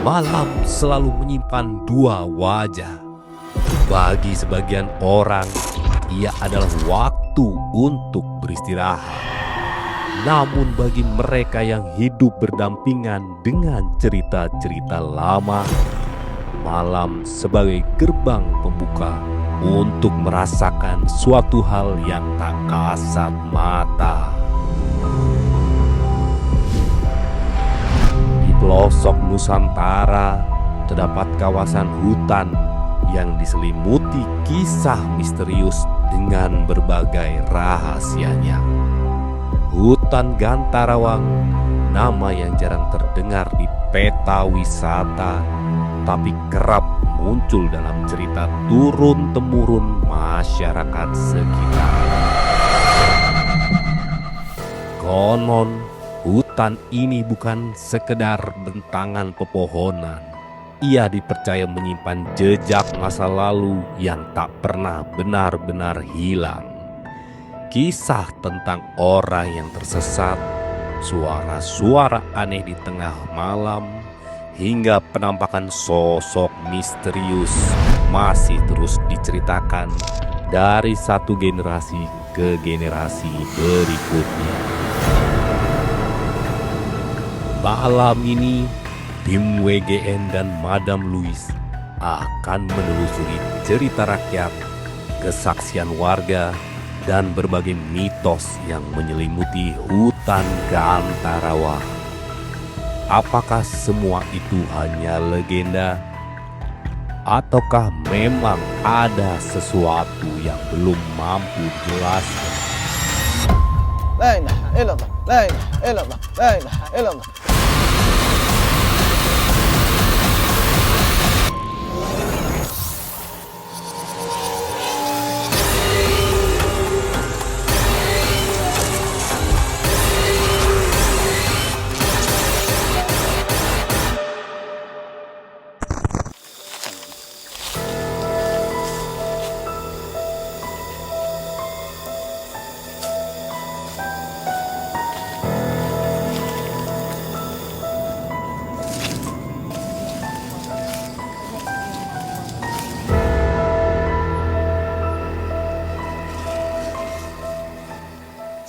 Malam selalu menyimpan dua wajah. Bagi sebagian orang, ia adalah waktu untuk beristirahat. Namun bagi mereka yang hidup berdampingan dengan cerita-cerita lama, malam sebagai gerbang pembuka untuk merasakan suatu hal yang tak kasat mata. Di pelosok Nusantara terdapat kawasan hutan yang diselimuti kisah misterius dengan berbagai rahasianya. Hutan Gantarawang, nama yang jarang terdengar di peta wisata, tapi kerap muncul dalam cerita turun-temurun masyarakat sekitar. Konon, hutan ini bukan sekedar bentangan pepohonan. Ia dipercaya menyimpan jejak masa lalu yang tak pernah benar-benar hilang. Kisah tentang orang yang tersesat, suara-suara aneh di tengah malam, hingga penampakan sosok misterius masih terus diceritakan dari satu generasi ke generasi berikutnya. Malam ini, tim WGN dan Madam Louise akan menelusuri cerita rakyat, kesaksian warga, dan berbagai mitos yang menyelimuti hutan Gantarawang. Apakah semua itu hanya legenda? Ataukah memang ada sesuatu yang belum mampu dijelaskan? La ilaha illallah, la ilaha illallah, la ilaha illallah.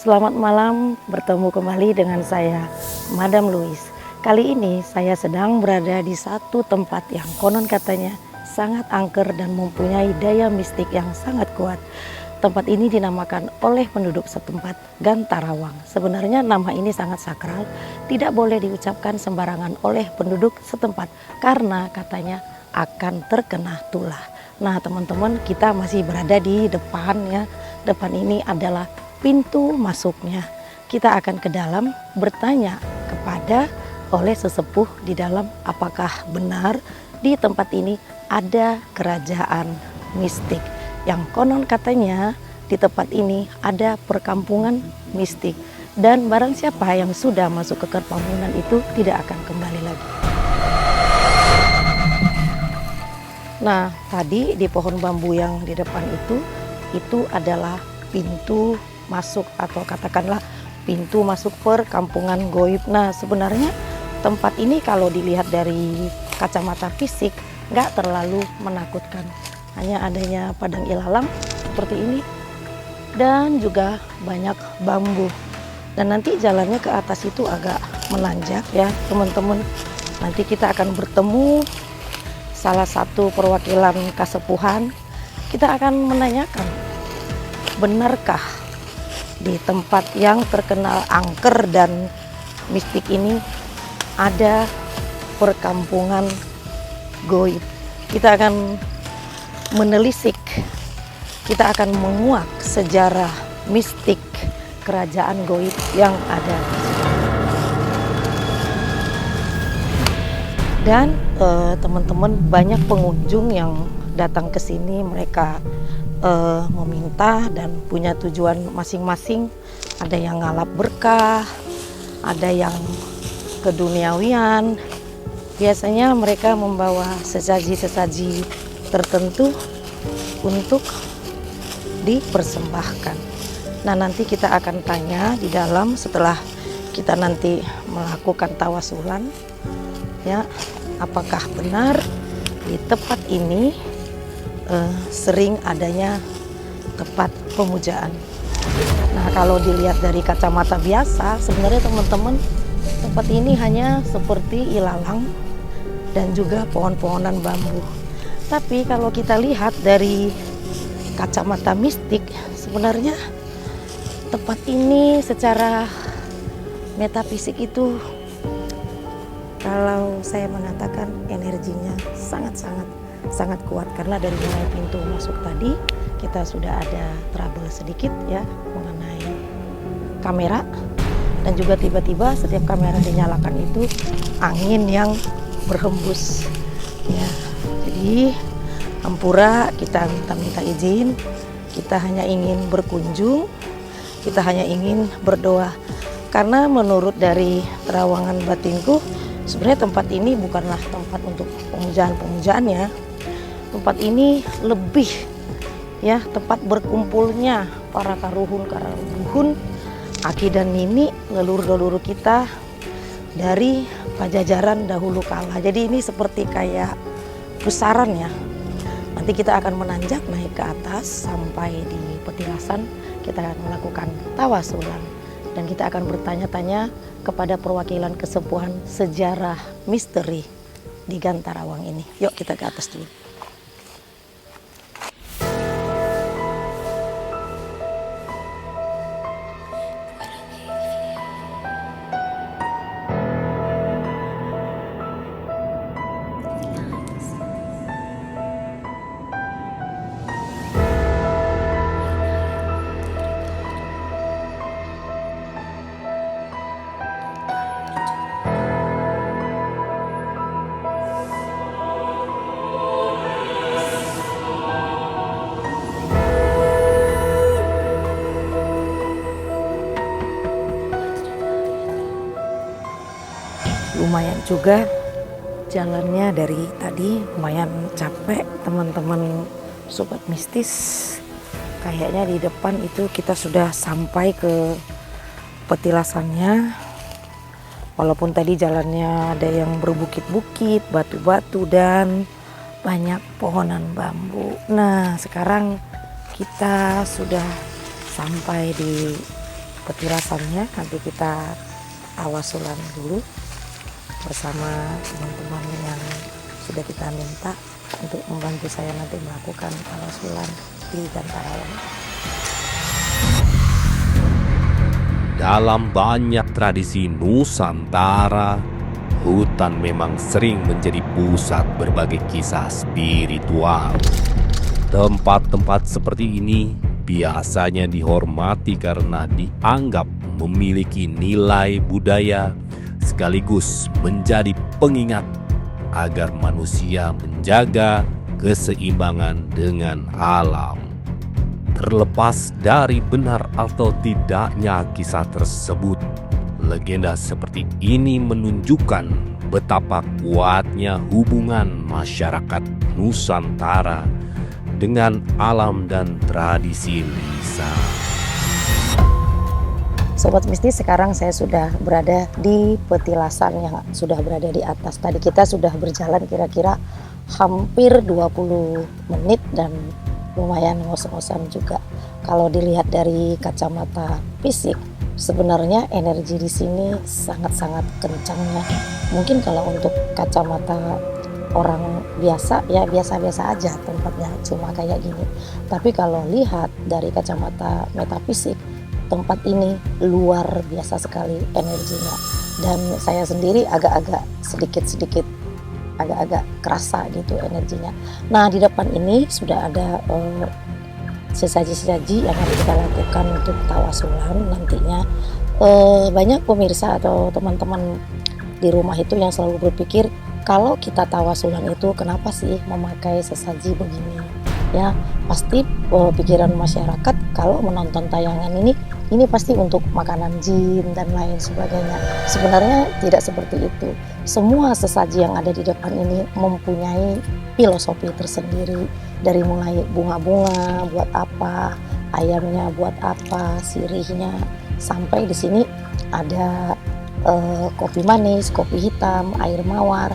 Selamat malam, bertemu kembali dengan saya, Madam Louise. Kali ini saya sedang berada di satu tempat yang konon katanya sangat angker dan mempunyai daya mistik yang sangat kuat. Tempat ini dinamakan oleh penduduk setempat Gantarawang. Sebenarnya nama ini sangat sakral, tidak boleh diucapkan sembarangan oleh penduduk setempat karena katanya akan terkena tulah. Nah teman-teman, kita masih berada di depan ya. Depan ini adalah pintu masuknya. Kita akan ke dalam bertanya kepada oleh sesepuh di dalam apakah benar di tempat ini ada kerajaan mistik. Yang konon katanya di tempat ini ada perkampungan mistik dan barang siapa yang sudah masuk ke perkampungan itu tidak akan kembali lagi. Nah, tadi di pohon bambu yang di depan itu adalah pintu masuk atau katakanlah pintu masuk perkampungan goib. Nah sebenarnya tempat ini kalau dilihat dari kacamata fisik nggak terlalu menakutkan, hanya adanya padang ilalang seperti ini dan juga banyak bambu, dan nanti jalannya ke atas itu agak menanjak ya teman-teman. Nanti kita akan bertemu salah satu perwakilan kasepuhan. Kita akan menanyakan, benarkah di tempat yang terkenal angker dan mistik ini ada perkampungan goib. Kita akan menelisik, kita akan menguak sejarah mistik kerajaan goib yang ada. Dan teman-teman, banyak pengunjung yang datang ke sini, mereka meminta dan punya tujuan masing-masing. Ada yang ngalap berkah, ada yang keduniawian. Biasanya mereka membawa sesaji-sesaji tertentu untuk dipersembahkan. Nah nanti kita akan tanya di dalam setelah kita nanti melakukan tawasulan ya. apakah benar di tempat ini sering adanya tempat pemujaan. Nah, kalau dilihat dari kacamata biasa, sebenarnya teman-teman, tempat ini hanya seperti ilalang dan juga pohon-pohonan bambu. Tapi kalau kita lihat dari kacamata mistik, sebenarnya tempat ini secara metafisik itu, kalau saya mengatakan energinya sangat kuat, karena dari mulai pintu masuk tadi kita sudah ada trouble sedikit ya mengenai kamera, dan juga tiba-tiba setiap kamera dinyalakan itu angin yang berhembus ya. Jadi hampura kita minta izin, kita hanya ingin berkunjung, kita hanya ingin berdoa, karena menurut dari terawangan batinku sebenarnya tempat ini bukanlah tempat untuk pemujaan ya. Tempat ini lebih ya tempat berkumpulnya para karuhun, aki dan nini, leluhur-leluhur kita dari Pajajaran dahulu kala. Jadi ini seperti kayak pusaran ya. Nanti kita akan menanjak naik ke atas sampai di petilasan, kita akan melakukan tawasulan dan kita akan bertanya-tanya kepada perwakilan kesepuhan sejarah misteri di Gantarawang ini. Yuk kita ke atas dulu. Lumayan juga jalannya dari tadi, lumayan capek teman-teman sobat mistis. Kayaknya di depan itu kita sudah sampai ke petilasannya. Walaupun tadi jalannya ada yang berbukit-bukit, batu-batu dan banyak pohonan bambu. Nah, sekarang kita sudah sampai di petilasannya. Nanti kita tawasulan dulu bersama teman-teman yang sudah kita minta untuk membantu saya nanti melakukan tawasulan di Gantarawang. Dalam banyak tradisi Nusantara, hutan memang sering menjadi pusat berbagai kisah spiritual. Tempat-tempat seperti ini biasanya dihormati karena dianggap memiliki nilai budaya sekaligus menjadi pengingat agar manusia menjaga keseimbangan dengan alam. Terlepas dari benar atau tidaknya kisah tersebut, legenda seperti ini menunjukkan betapa kuatnya hubungan masyarakat Nusantara dengan alam dan tradisi lisan. Sobat mistis, sekarang saya sudah berada di petilasan yang sudah berada di atas. Tadi kita sudah berjalan kira-kira hampir 20 menit dan lumayan ngos-ngosan juga. Kalau dilihat dari kacamata fisik, sebenarnya energi di sini sangat-sangat kencangnya. Mungkin kalau untuk kacamata orang biasa ya biasa-biasa aja tempatnya cuma kayak gini. Tapi kalau lihat dari kacamata metafisik, tempat ini luar biasa sekali energinya, dan saya sendiri agak-agak sedikit agak-agak kerasa gitu energinya. Nah, di depan ini sudah ada sesaji-sesaji yang harus kita lakukan untuk tawasulan nantinya. Banyak pemirsa atau teman-teman di rumah itu yang selalu berpikir kalau kita tawasulan itu kenapa sih memakai sesaji begini ya. Pasti pikiran masyarakat kalau menonton tayangan ini pasti untuk makanan jin dan lain sebagainya. Sebenarnya tidak seperti itu. Semua sesaji yang ada di depan ini mempunyai filosofi tersendiri. Dari mulai bunga-bunga buat apa, ayamnya buat apa, sirihnya, sampai di sini ada kopi manis, kopi hitam, air mawar.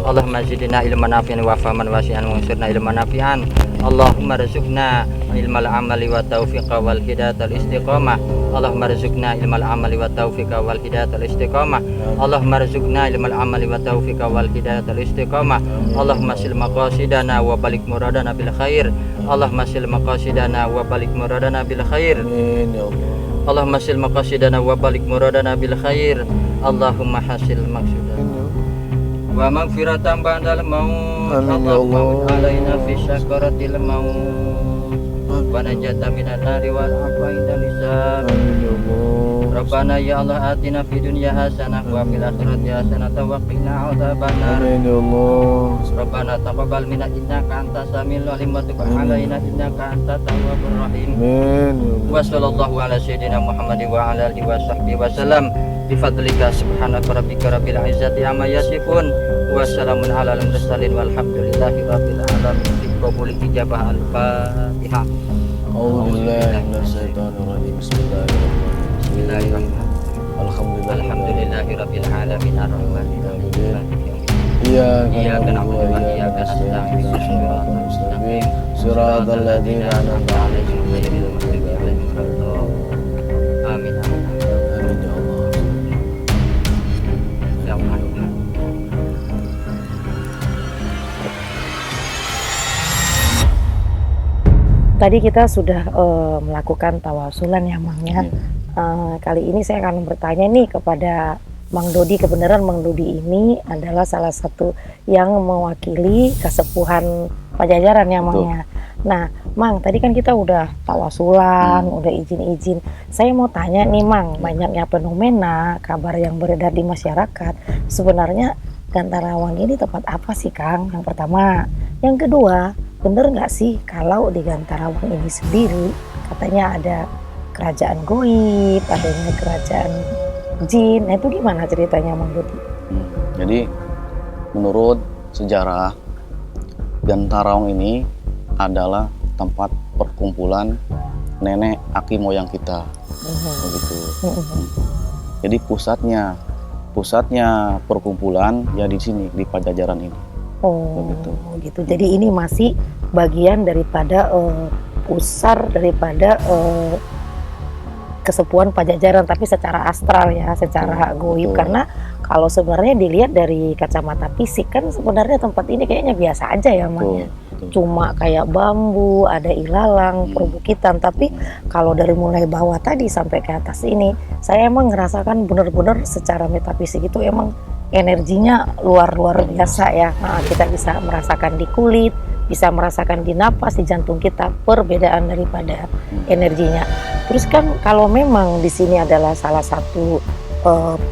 Allahumma zidna ilman nafi'an wa fahaman wasi'an wa ansurna ilman nafi'an. Allahumma rizukna ilmal amali wa taufiqa wal hidayata wal istiqamah. Allahumma rizukna ilmal amali wa taufiqa wal hidayata wal istiqamah. Allahumma rizukna ilmal amali wa taufiqa wal hidayata wal istiqamah. Allahumma sil maqasidana wa balik muradana bil khair. Allahumma sil maqasidana wa balik muradana bil khair. Amin ya Allah. Allahumma sil maqasidana wa balik muradana bil khair. Allahumma hasil maksudana wa maghfiratan ba'dal maut. Amin ya Allah. Alaina fi sakaratil maut wa najata minan nari wal afaidal hisab. Amin ya Allah. Rabbana ya Allah atina fid dunya hasanah wa fil akhirati hasanah wa qina adzabannar. Amin ya Allah. Rabbana taqabbal minna innaka antas samiul alim wa tub alaina innaka antat tawwabur rahim. Amin ya Allah. Wa sallallahu ala sayyidina Muhammad wa ala alihi wa sahbihi wa sallam. Bifadlika subhanaka rabbika rabbil izzati amma yasifun wa salamun ala al mursalin walhamdulillahi rabbil alamin. Qabul ijabah al-Fatihah. A'udzu billahi minasyaitonir rajim. Bismillahirrahmanirrahim. Bismillahirrahmanirrahim. Alhamdulillah. Alhamdulillahi rabbil alamin arrahmanir rahim. Iyyaka na'budu wa iyyaka nasta'in. Shiratal ladzina an'amta 'alaihim ghairil maghdubi 'alaihim waladdallin. Amin. Amin ya Allah. Ya Allah. Tadi kita sudah melakukan tawasulan ya Mang ya. Kali ini saya akan bertanya nih kepada Mang Dodi. Kebenaran Mang Dodi ini adalah salah satu yang mewakili kesepuhan Pajajaran ya Mang ya. Nah Mang, tadi kan kita udah tawasulan, udah izin-izin. Saya mau tanya nih Mang, banyaknya fenomena kabar yang beredar di masyarakat. Sebenarnya Gantarawang ini tempat apa sih Kang? Yang pertama. Yang kedua, bener nggak sih kalau di Gantarawang ini sendiri katanya ada kerajaan goib, adanya kerajaan jin? Nah itu gimana ceritanya Mang Dodi? Jadi menurut sejarah, Gantarawang ini adalah tempat perkumpulan nenek aki moyang kita, begitu. Jadi pusatnya perkumpulan ya di sini, di Pajajaran ini. Oh Begitu. gitu. Jadi ini masih bagian daripada pusar daripada kesepuhan Pajajaran, tapi secara astral ya, secara goib. Betul. Karena kalau sebenarnya dilihat dari kacamata fisik kan sebenarnya tempat ini kayaknya biasa aja ya Mang ya. Cuma kayak bambu, ada ilalang, perbukitan. Tapi kalau dari mulai bawah tadi sampai ke atas ini, saya emang ngerasakan benar-benar secara metafisik itu emang energinya luar biasa ya. Nah, kita bisa merasakan di kulit, bisa merasakan di napas, di jantung kita, perbedaan daripada energinya. Terus kan kalau memang di sini adalah salah satu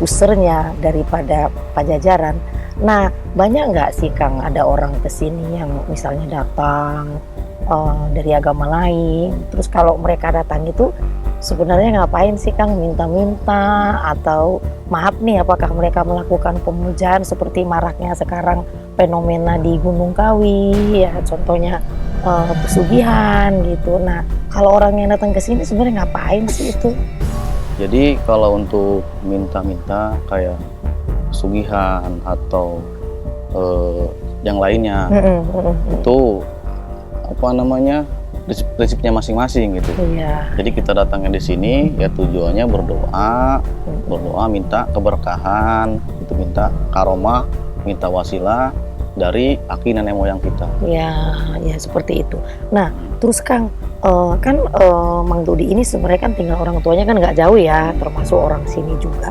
pusernya daripada Pajajaran. Nah, banyak nggak sih Kang ada orang kesini yang misalnya datang dari agama lain? Terus kalau mereka datang itu sebenarnya ngapain sih Kang? Minta-minta atau maaf nih, apakah mereka melakukan pemujaan seperti maraknya sekarang fenomena di Gunung Kawi ya, contohnya pesugihan gitu. Nah, kalau orang yang datang ke sini sebenarnya ngapain sih itu? Jadi kalau untuk minta-minta kayak pesugihan atau yang lainnya, itu apa namanya, prinsipnya masing-masing gitu. Iya. Jadi kita datangnya di sini ya tujuannya berdoa minta keberkahan, itu minta karomah, minta wasilah dari aki nenek moyang kita. Ya seperti itu. Nah, terus Kang, Mang Dodi ini sebenarnya kan tinggal orang tuanya kan nggak jauh ya, termasuk orang sini juga.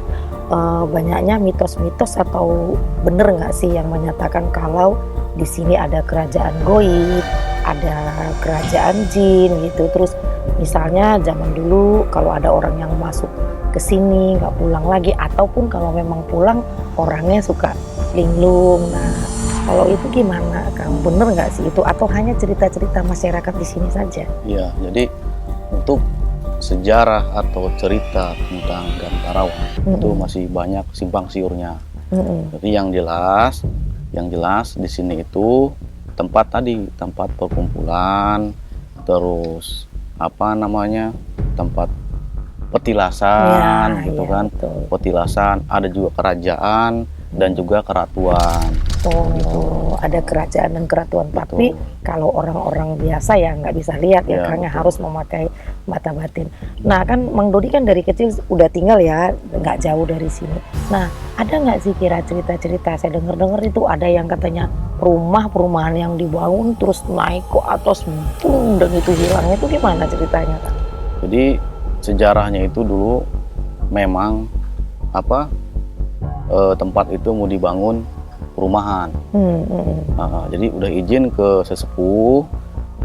Banyaknya mitos-mitos atau bener nggak sih yang menyatakan kalau di sini ada kerajaan goib, ada kerajaan jin gitu. Terus misalnya zaman dulu kalau ada orang yang masuk ke sini nggak pulang lagi, ataupun kalau memang pulang orangnya suka linglung. Nah, kalau itu gimana Kang? Bener nggak sih itu, atau hanya cerita-cerita masyarakat di sini saja? Iya, jadi untuk sejarah atau cerita tentang Gantarawang itu masih banyak simpang siurnya. Jadi yang jelas di sini itu tempat perkumpulan, terus apa namanya, tempat petilasan gitu kan. Betul. Petilasan, ada juga kerajaan dan juga keratuan. Oh, ada kerajaan dan keratuan. Tapi kalau orang-orang biasa ya nggak bisa lihat ya, Ya, karena betul. harus memakai mata batin. Nah kan Mang Dodi kan dari kecil udah tinggal ya, nggak jauh dari sini. Nah ada nggak sih kira cerita-cerita? Saya dengar-dengar itu ada yang katanya perumahan yang dibangun terus naik ke atas, boom, dan itu hilang. Itu gimana ceritanya, Kang? Jadi sejarahnya itu dulu memang tempat itu mau dibangun perumahan. Jadi udah izin ke sesepuh,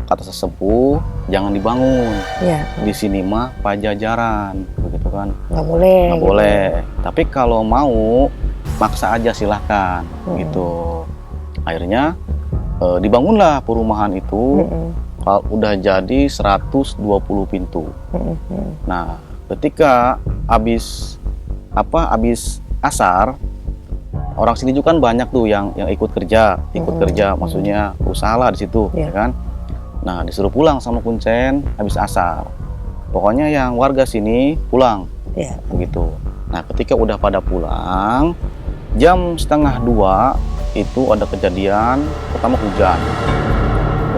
kata sesepuh jangan dibangun Ya, di sini mah pajajaran, begitu kan? nggak boleh. Nggak gitu. boleh. Tapi kalau mau maksa aja silahkan, gitu. Akhirnya dibangunlah perumahan itu. Kalau udah jadi 120 pintu. Nah, ketika habis asar, orang sini juga kan banyak tuh yang ikut kerja, maksudnya usaha di situ, ya kan? Nah, disuruh pulang sama Kuncen habis asar. Pokoknya yang warga sini pulang, Ya. begitu. Nah, ketika udah pada pulang, jam 1:30 itu ada kejadian pertama hujan.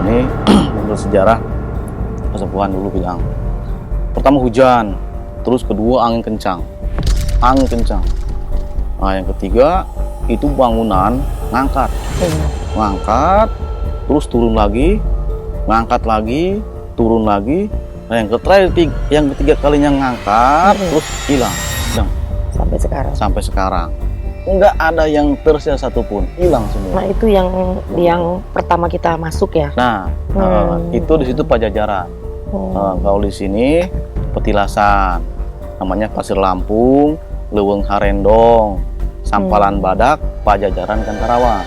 Ini menurut sejarah kesepuhan dulu bilang. Pertama hujan, terus kedua angin kencang. Nah, yang ketiga itu bangunan ngangkat, terus turun lagi, ngangkat lagi, turun lagi. Nah, yang ketiga kalinya ngangkat, terus hilang. Sampai sekarang nggak ada yang tersisa satupun, hilang semua. Nah itu yang pertama kita masuk ya. Nah, itu di situ pajajaran. Kalau di sini petilasan, namanya Pasir Lampung, Leuweung Harendong, Sampalan Badak, Pajajaran Gantarawang.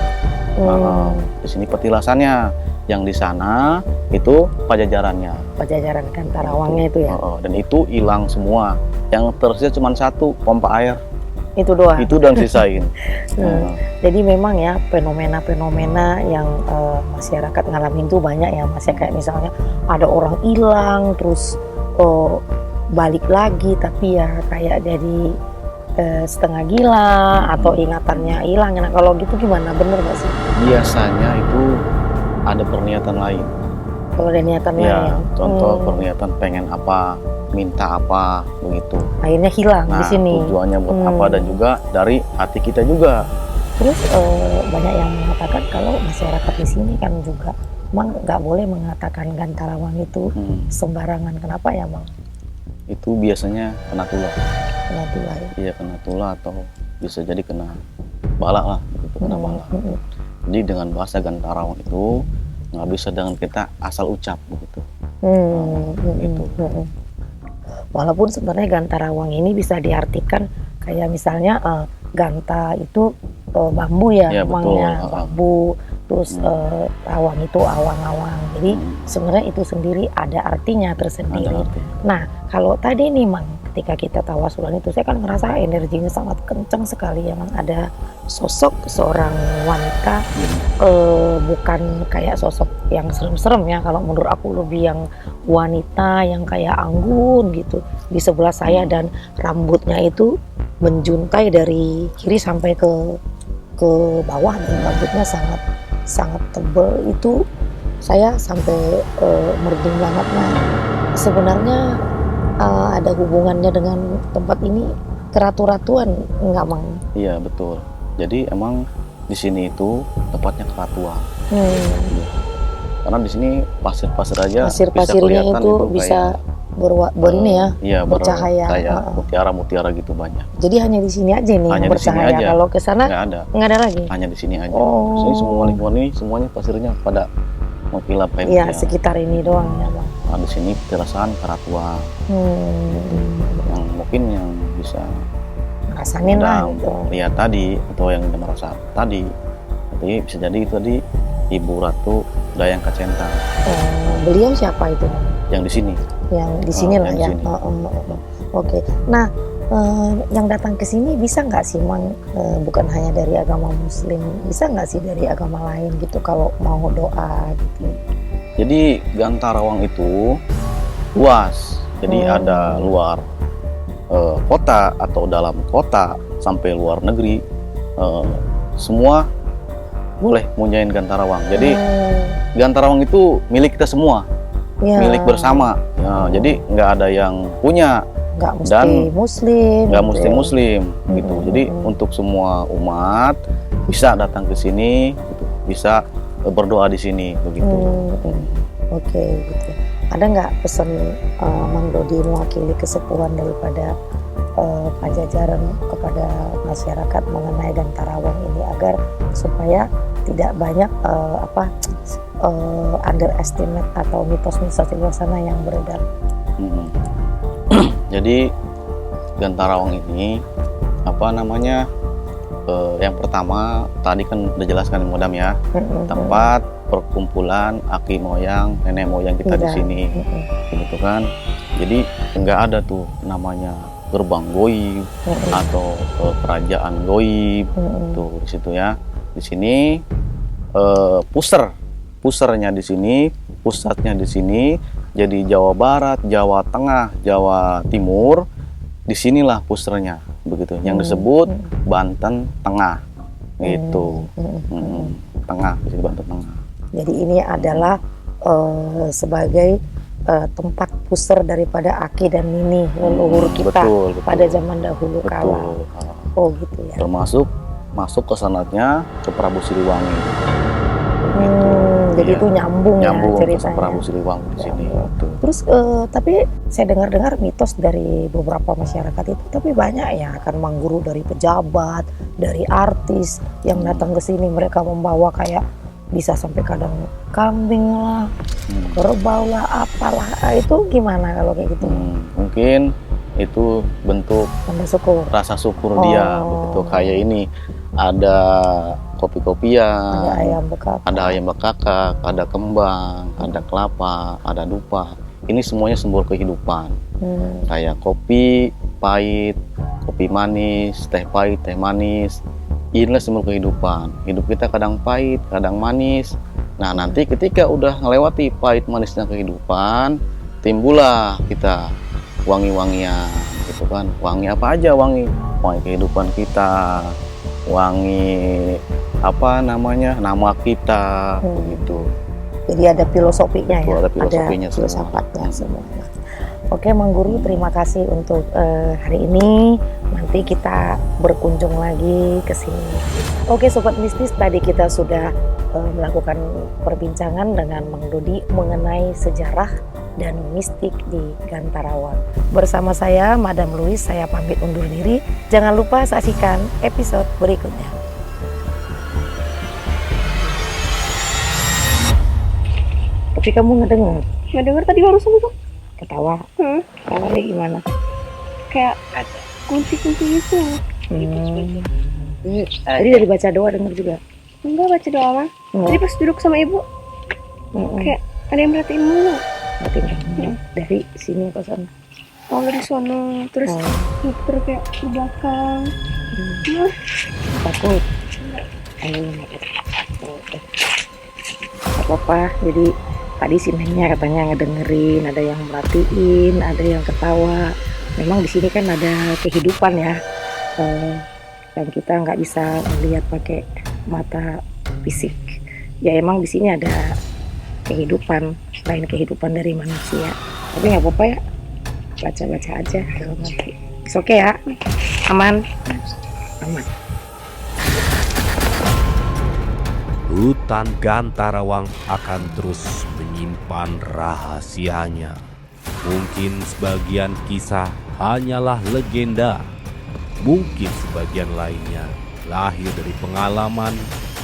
Di sini petilasannya, yang di sana itu pajajarannya. Pajajaran Gantarawangnya itu ya. Dan itu hilang semua. Yang tersisa cuma satu, pompa air. Itu doang. Itu dan sisain. Jadi memang ya fenomena-fenomena yang masyarakat ngalamin tuh banyak ya, Mas ya. Kayak misalnya ada orang hilang terus balik lagi, tapi ya kayak jadi setengah gila atau ingatannya hilang. Nah kalau gitu gimana, bener gak sih? Biasanya itu ada perniatan lain. Kalau ada niatan Ya, lain. contoh perniatan pengen apa, minta apa, begitu. Akhirnya hilang Nah, di sini. tujuannya buat apa, dan juga dari hati kita juga. Terus banyak yang mengatakan kalau masyarakat di sini kan juga emang nggak boleh mengatakan Gantarawang itu sembarangan. Kenapa ya, Bang? Itu biasanya kena tulah. Kena tulah ya. Iya, kena tulah atau bisa jadi kena bala lah, gitu, kena bala. Jadi dengan bahasa Gantarawang itu nggak bisa dengan kita asal ucap, begitu. Gitu. Walaupun sebenarnya Gantarawang ini bisa diartikan kayak misalnya ganta itu bambu ya, Ya, emangnya betul. bambu, terus awang itu awang-awang. Jadi sebenarnya itu sendiri ada artinya tersendiri. Ada arti. Nah kalau tadi nih Mang, ketika kita tawasulan itu saya kan ngerasa energinya sangat kencang sekali ya Mang. Ada sosok seorang wanita, bukan kayak sosok yang serem-serem ya, kalau menurut aku lebih yang wanita yang kayak anggun gitu di sebelah saya, dan rambutnya itu menjuntai dari kiri sampai ke bawah, dan rambutnya sangat tebal. Itu saya sampai merinding banget. Nah sebenarnya ada hubungannya dengan tempat ini, keratu-ratuan enggak Mang? Iya, betul. Jadi emang di sini itu tempatnya keratuan. Karena di sini pasir-pasir aja Pasir-pasirnya bisa kelihatan itu bisa ini ya, iya, bercahaya. kayak mutiara-mutiara gitu banyak. Jadi hanya di sini aja nih Hanya yang di sini bercahaya. aja. Kalau ke sana Nggak ada. lagi. Hanya di sini aja. Oh. Sini semua lingkungan ini semuanya pasirnya pada mengkilap kayak Iya, mutiara. sekitar ini doang ya Bang. Nah, di sini petilasan keratuan yang mungkin yang bisa Rasanin lah gitu. lihat tadi, atau yang udah merasa tadi. Jadi bisa jadi itu tadi Ibu Ratu Dayang Kacenta Beliau siapa itu Bang? yang di sini. Yang di sini lah yang di ya. sini. Oke. Nah, yang datang ke sini bisa nggak sih Mang, bukan hanya dari agama Muslim, bisa nggak sih dari agama lain gitu kalau mau doa gitu? Jadi Gantarawang itu luas. Jadi ada luar kota atau dalam kota sampai luar negeri. semua boleh munyain Gantarawang. Jadi Gantarawang itu milik kita semua, Ya. milik bersama. Jadi nggak ada yang punya, Nggak mesti dan muslim. nggak gitu mesti ya. muslim gitu. Jadi untuk semua umat bisa datang ke sini, gitu. Bisa berdoa di sini begitu. Oke, gitu. Ada nggak pesan Mang Dodi mewakili kesepuhan daripada Pajajaran kepada masyarakat mengenai Gantarawang ini agar supaya tidak banyak underestimate atau mitos-mitos di luar sana yang beredar? Jadi Gantarawang ini yang pertama tadi kan udah jelaskan Modam ya, tempat perkumpulan aki moyang nenek moyang kita di sini, gitu kan. Jadi nggak ada tuh namanya gerbang goib atau kerajaan goib tuh di situ ya. Di sini pusernya di sini, pusatnya di sini. Jadi Jawa Barat, Jawa Tengah, Jawa Timur, disinilah pusernya begitu. Yang disebut Banten Tengah, gitu. Tengah, di sini Banten Tengah. Jadi ini adalah sebagai tempat pusar daripada Aki dan Nini leluhur kita Betul. pada zaman dahulu kala. Betul. Oh gitu ya. Termasuk masuk ke sanatnya ke Prabu Siliwangi. Jadi Iya. itu nyambung ya Nyambung ke ceritanya. Prabu Siliwangi di sini. Tuh. Terus tapi saya dengar-dengar mitos dari beberapa masyarakat itu, tapi banyak ya akan mangguru dari pejabat, dari artis yang datang ke sini, mereka membawa kayak bisa sampai kadang kambing lah, kerbau lah, apalah. Itu gimana kalau kayak gitu? Mungkin itu bentuk Tanda syukur. rasa syukur dia begitu. Kayak ini ada kopi-kopian, Ada ayam bekak. ada ayam bekakak, ada kembang, ada kelapa, ada dupa. Ini semuanya simbol kehidupan. Kayak kopi pahit, kopi manis, teh pahit, teh manis. Inilah simbol kehidupan. Hidup kita kadang pahit, kadang manis. Nah, nanti ketika udah ngelewati pahit manisnya kehidupan, timbullah kita wangi-wangian, gitu kan. Wangi apa aja wangi? Wangi kehidupan kita, wangi nama kita, begitu. Jadi ada filosofinya Betul, ya, ada filosofinya semua. filsafatnya semuanya. Oke, Mang Guru, terima kasih untuk hari ini. Nanti kita berkunjung lagi ke sini. Oke, Sobat Mistis, tadi kita sudah melakukan perbincangan dengan Mang Dodi mengenai sejarah dan mistik di Gantarawang. Bersama saya, Madam Louis, saya pamit undur diri. Jangan lupa saksikan episode berikutnya. Tapi kamu ngedenger? Ngedenger tadi barusan itu Ketawa? Ketawanya gimana? kayak kunci-kunci gitu. Tadi dari baca doa denger juga? Enggak baca doa mah. Tadi pas duduk sama ibu kayak ada yang merhatiin mulu. Berarti kamu dari sini ke sana. Oh dari sono terus muter kayak ke belakang. Takut? Ayo, nggak apa-apa. Jadi tadi si Nengnya katanya ngedengerin, ada yang merhatiin, ada yang ketawa. Memang di sini kan ada kehidupan ya, yang kita nggak bisa melihat pakai mata fisik. Ya emang di sini ada kehidupan selain kehidupan dari manusia. Tapi nggak apa-apa ya, baca-baca aja kalau nanti. Oke ya, aman. Hutan Gantarawang akan terus menyimpan rahasianya. Mungkin sebagian kisah hanyalah legenda. Mungkin sebagian lainnya lahir dari pengalaman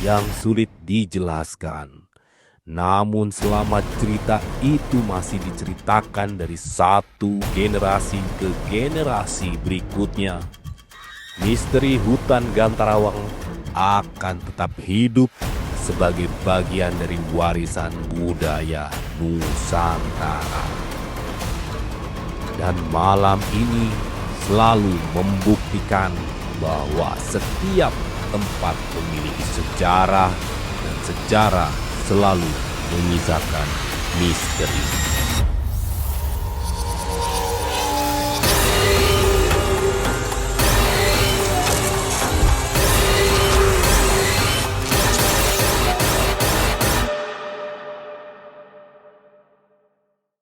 yang sulit dijelaskan. Namun selama cerita itu masih diceritakan dari satu generasi ke generasi berikutnya, misteri hutan Gantarawang akan tetap hidup sebagai bagian dari warisan budaya Nusantara. Dan malam ini selalu membuktikan bahwa setiap tempat memiliki sejarah dan sejarah selalu menyisakan misteri.